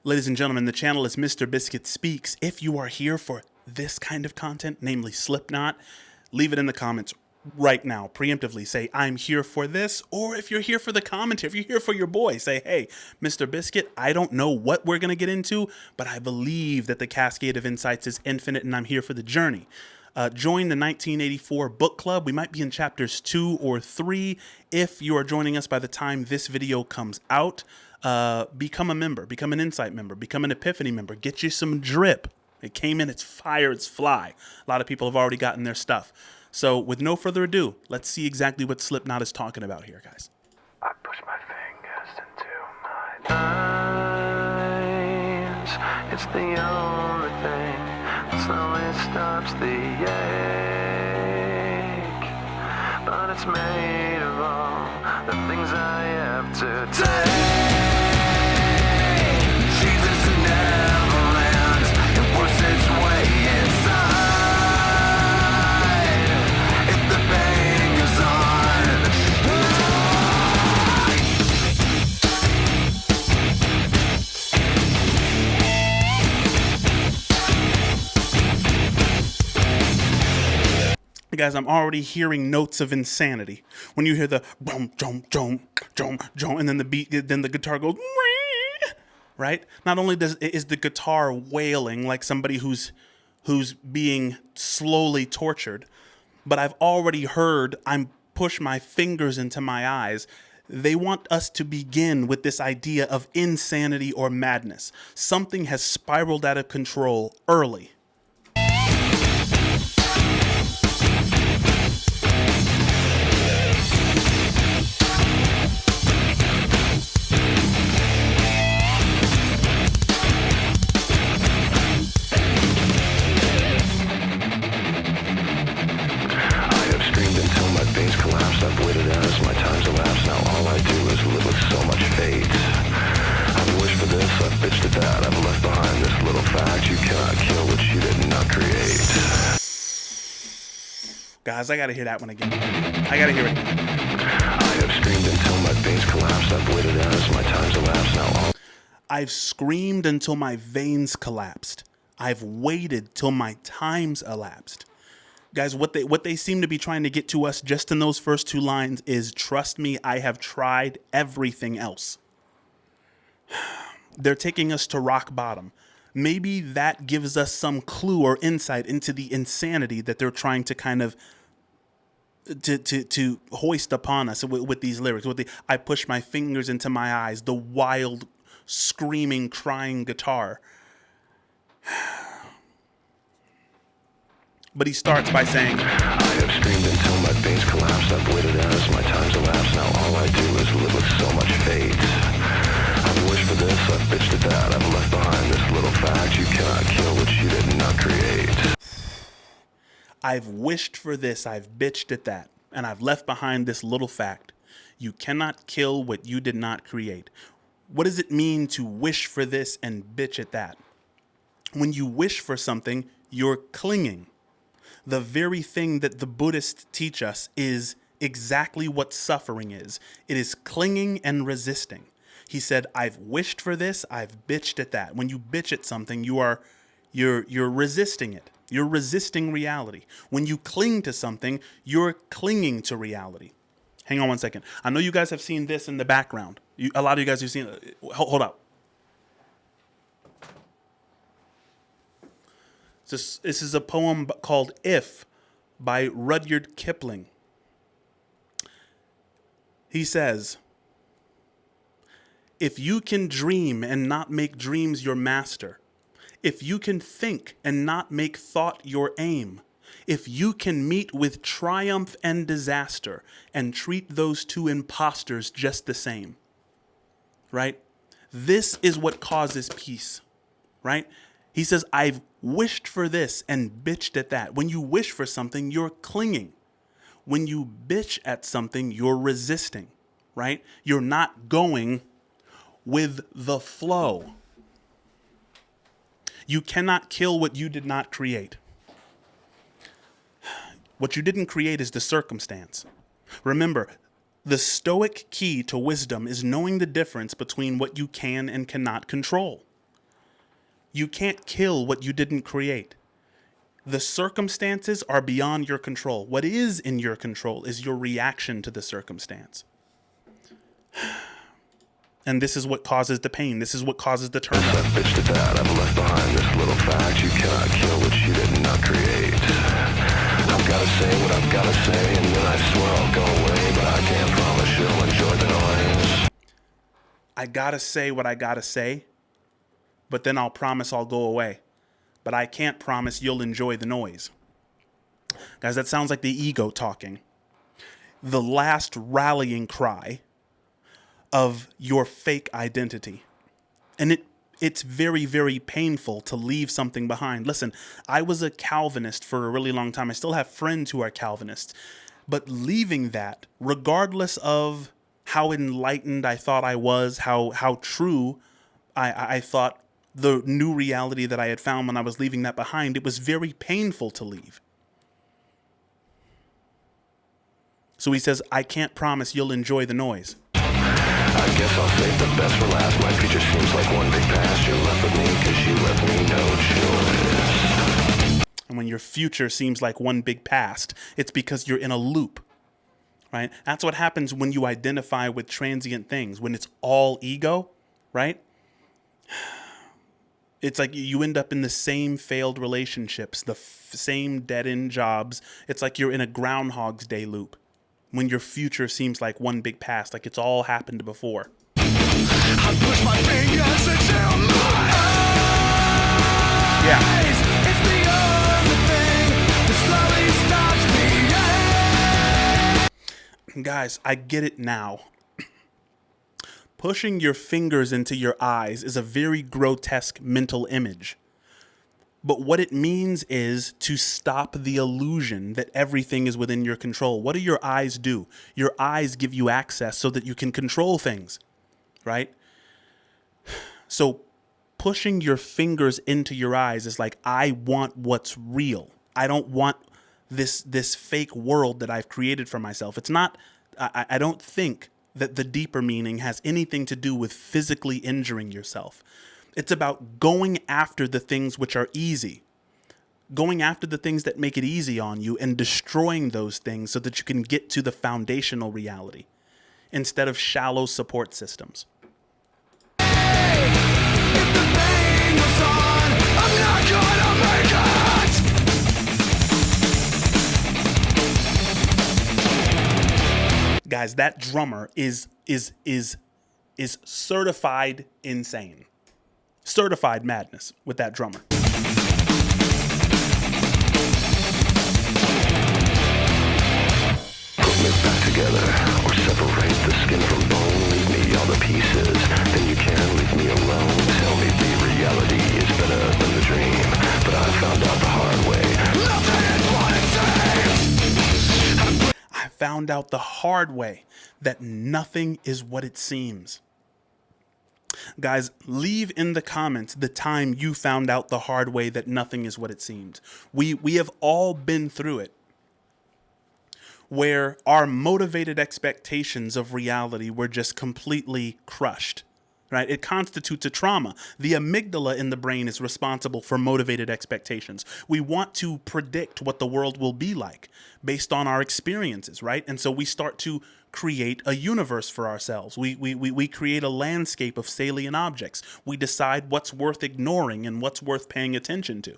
Ladies and gentlemen, the channel is Mr. Biscuit Speaks. If you are here for this kind of content, namely Slipknot, leave it in the comments right now. Preemptively say, I'm here for this. Or if you're here for the commentary, if you're here for your boy, say, hey, Mr. Biscuit, I don't know what we're going to get into, but I believe that the cascade of insights is infinite and I'm here for the journey. Join the 1984 book club. We might be in chapters 2 or 3. If you are joining us by the time this video comes out, become a member, become an insight member, become an epiphany member, get you some drip. It came in, it's fire, it's fly. A lot of people have already gotten their stuff. So with no further ado, let's see exactly what Slipknot is talking about here, guys. I push my fingers into my eyes. It's the only thing that slowly stops the ache. But it's made of all the things I have to take. Jesus never lands, it works its way inside. If the pain goes Guys, I'm already hearing notes of insanity. When you hear the boom, jom, jom, jom, jom, and then the beat, then the guitar goes, right? Not only is the guitar wailing like somebody who's being slowly tortured, but I've already heard I'm push my fingers into my eyes. They want us to begin with this idea of insanity or madness. Something has spiraled out of control early. I've waited as my time's elapsed. Now all I do is live with so much fate. I've wished for this, I've bitched at that. I've left behind this little fact: you cannot kill what you did not create. Guys, I gotta hear that one again. I gotta hear it again. I have screamed until my veins collapsed. I've waited as my time's elapsed. Now all I've screamed until my veins collapsed. I've waited till my time's elapsed. Guys, what they seem to be trying to get to us just in those first two lines is, trust me, I have tried everything else. They're taking us to rock bottom. Maybe that gives us some clue or insight into the insanity that they're trying to kind of to hoist upon us with these lyrics. With the I push my fingers into my eyes, the wild, screaming, crying guitar. But he starts by saying, I have screamed until my veins collapsed. I've waited as my time's elapsed. Now all I do is live with so much fate. I've wished for this, I've bitched at that. I've left behind this little fact: you cannot kill what you did not create. I've wished for this, I've bitched at that, and I've left behind this little fact: you cannot kill what you did not create. What does it mean to wish for this and bitch at that? When you wish for something, you're clinging. The very thing that the Buddhists teach us is exactly what suffering is. It is clinging and resisting. He said, I've wished for this, I've bitched at that. When you bitch at something, you're resisting it. You're resisting reality. When you cling to something, you're clinging to reality. Hang on one second. I know you guys have seen this in the background. A lot of you guys have seen it. Hold up. This is a poem called If by Rudyard Kipling. He says, if you can dream and not make dreams your master, if you can think and not make thought your aim, if you can meet with triumph and disaster and treat those two imposters just the same, right? This is what causes peace, right? He says, I've wished for this and bitched at that. When you wish for something, you're clinging. When you bitch at something, you're resisting, right? You're not going with the flow. You cannot kill what you did not create. What you didn't create is the circumstance. Remember, the Stoic key to wisdom is knowing the difference between what you can and cannot control. You can't kill what you didn't create. The circumstances are beyond your control. What is in your control is your reaction to the circumstance. And this is what causes the pain. This is what causes the turmoil. I've bitched at that. I've left behind this little fact. You cannot kill what you did not create. I've got to say what I've got to say, and then I swear I'll go away, but I can't promise you'll enjoy the noise. I gotta say what I gotta say, but then I'll promise I'll go away. But I can't promise you'll enjoy the noise. Guys, that sounds like the ego talking. The last rallying cry of your fake identity. And it's very, very painful to leave something behind. Listen, I was a Calvinist for a really long time. I still have friends who are Calvinists. But leaving that, regardless of how enlightened I thought I was, how true I thought the new reality that I had found when I was leaving that behind, it was very painful to leave. So he says, I can't promise you'll enjoy the noise. I guess I'll save the best for last. My future seems like one big past. You're left with me because you left me no choice. And when your future seems like one big past, it's because you're in a loop, right? That's what happens when you identify with transient things, when it's all ego, right? It's like you end up in the same failed relationships, the same dead-end jobs. It's like you're in a Groundhog's Day loop when your future seems like one big past, like it's all happened before. I push my fingers into my eyes. Yeah. It's the only thing that slowly stops me. Guys, I get it now. Pushing your fingers into your eyes is a very grotesque mental image. But what it means is to stop the illusion that everything is within your control. What do your eyes do? Your eyes give you access so that you can control things, right? So pushing your fingers into your eyes is like, I want what's real. I don't want this fake world that I've created for myself. It's not, I don't think that the deeper meaning has anything to do with physically injuring yourself. It's about going after the things which are easy, going after the things that make it easy on you and destroying those things so that you can get to the foundational reality instead of shallow support systems. If the pain was on, I'm not gonna make it. Guys, that drummer is certified insane. Certified madness with that drummer. Put me back together, or separate the skin from bone. Leave me all the pieces, then you can leave me alone. Tell me the reality is better than the dream, but I found out the hard way. Nothing is what it seems. I found out the hard way that nothing is what it seems. Guys, leave in the comments the time you found out the hard way that nothing is what it seems. We have all been through it, where our motivated expectations of reality were just completely crushed, right? It constitutes a trauma. The amygdala in the brain is responsible for motivated expectations. We want to predict what the world will be like based on our experiences, right? And so we start to create a universe for ourselves. We create a landscape of salient objects. We decide what's worth ignoring and what's worth paying attention to.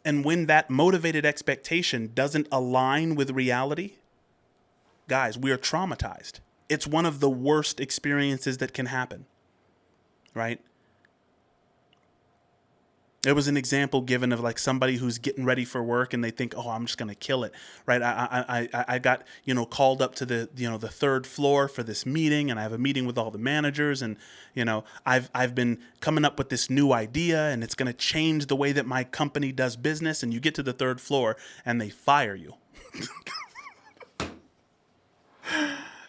And when that motivated expectation doesn't align with reality, guys, we are traumatized. It's one of the worst experiences that can happen, right? There was an example given of like somebody who's getting ready for work and they think, oh, I'm just going to kill it, right? I got, called up to the, the third floor for this meeting, and I have a meeting with all the managers, and, I've been coming up with this new idea, and it's going to change the way that my company does business. And you get to the third floor and they fire you.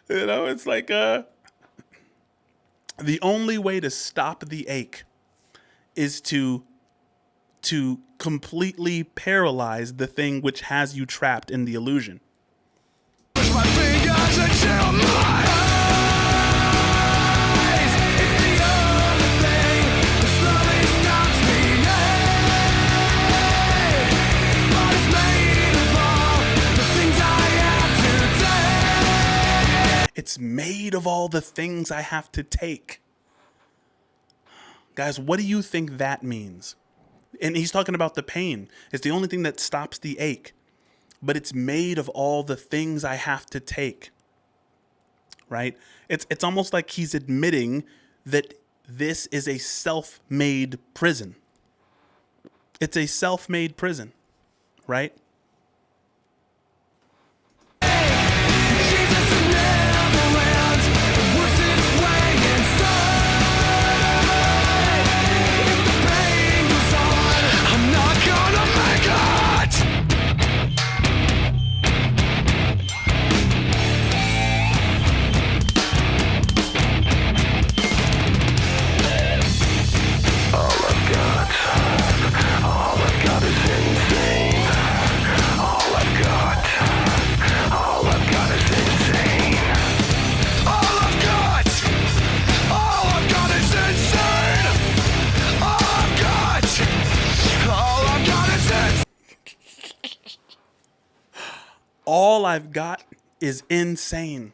It's like, the only way to stop the ache is to completely paralyze the thing which has you trapped in the illusion. Push my fingers into my eyes. It's the only thing that slowly stops of all the things I have to take. Guys, what do you think that means? And he's talking about the pain. It's the only thing that stops the ache. But it's made of all the things I have to take. Right? It's almost like he's admitting that this is a self-made prison. It's a self-made prison, right? All I've got is insane.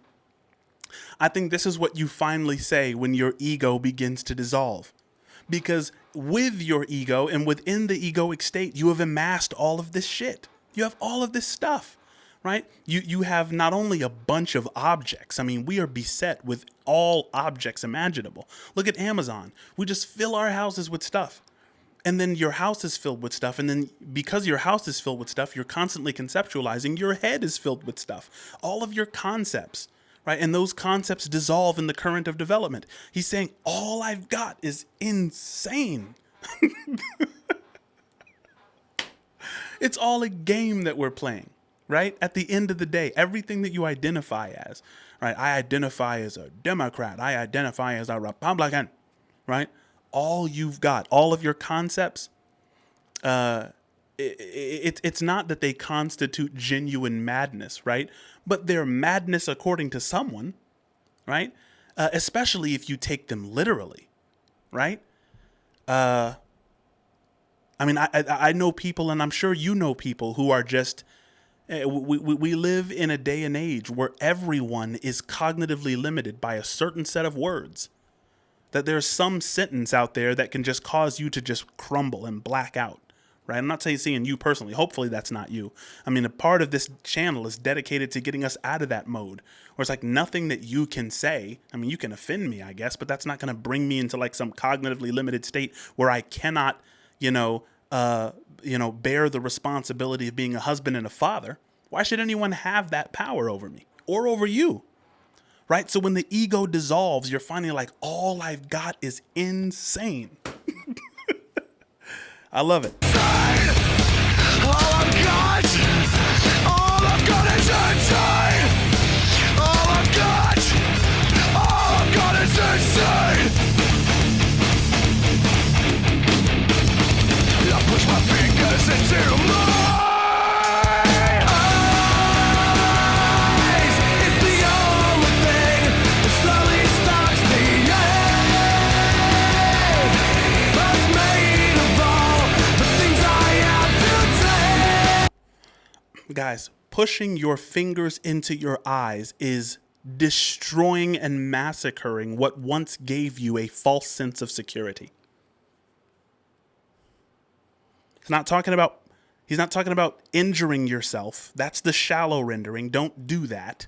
I think this is what you finally say when your ego begins to dissolve. Because with your ego and within the egoic state, you have amassed all of this shit. You have all of this stuff, right? You have not only a bunch of objects. I mean, we are beset with all objects imaginable. Look at Amazon. We just fill our houses with stuff. And then your house is filled with stuff. And then because your house is filled with stuff, you're constantly conceptualizing. Your head is filled with stuff. All of your concepts, right? And those concepts dissolve in the current of development. He's saying, all I've got is insane. It's all a game that we're playing, right? At the end of the day, everything that you identify as, right? I identify as a Democrat. I identify as a Republican, right? All you've got, all of your concepts, it's not that they constitute genuine madness, right? But they're madness according to someone, right? Especially if you take them literally, right? I mean, I know people, and I'm sure you know people who are just, we live in a day and age where everyone is cognitively limited by a certain set of words. That there's some sentence out there that can just cause you to just crumble and black out, right? I'm not saying you personally. Hopefully that's not you. I mean, a part of this channel is dedicated to getting us out of that mode where it's like nothing that you can say. I mean, you can offend me, I guess, but that's not going to bring me into like some cognitively limited state where I cannot, bear the responsibility of being a husband and a father. Why should anyone have that power over me or over you? Right? So when the ego dissolves, you're finding like, all I've got is insane. I love it. All I've got is insane. All I've got is insane. I push my fingers into my eyes. It's the only thing that slowly stops the ache. That's made of all the things I have to take. Guys, pushing your fingers into your eyes is destroying and massacring what once gave you a false sense of security. He's not talking about injuring yourself. That's the shallow rendering. Don't do that.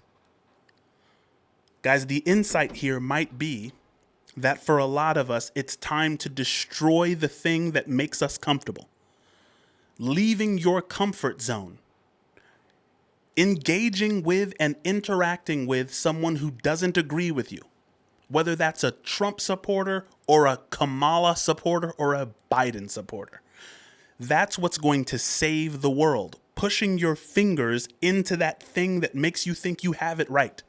Guys, the insight here might be that for a lot of us, it's time to destroy the thing that makes us comfortable. Leaving your comfort zone. Engaging with and interacting with someone who doesn't agree with you. Whether that's a Trump supporter or a Kamala supporter or a Biden supporter. That's what's going to save the world. Pushing your fingers into that thing that makes you think you have it right.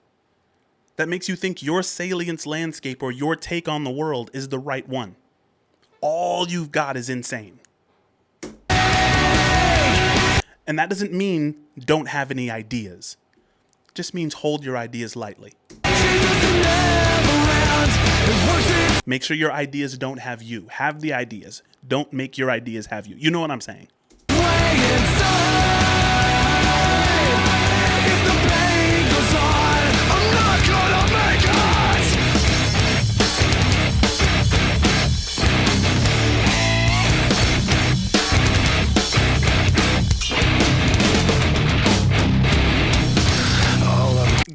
That makes you think your salience landscape or your take on the world is the right one. All you've got is insane. And that doesn't mean don't have any ideas. It just means hold your ideas lightly. Make sure your ideas don't have you. Have the ideas. Don't make your ideas have you. You know what I'm saying? If the pain goes on, I'm not gonna make it.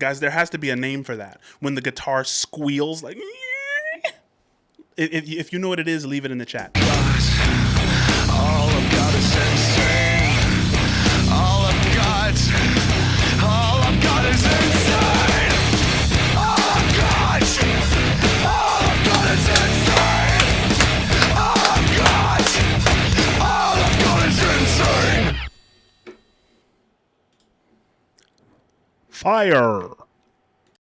guys. There has to be a name for that. When the guitar squeals like. If you know what it is, leave it in the chat. All I've got is insane. All I've got is insane. All I've got is insane. All I've got is insane. Fire.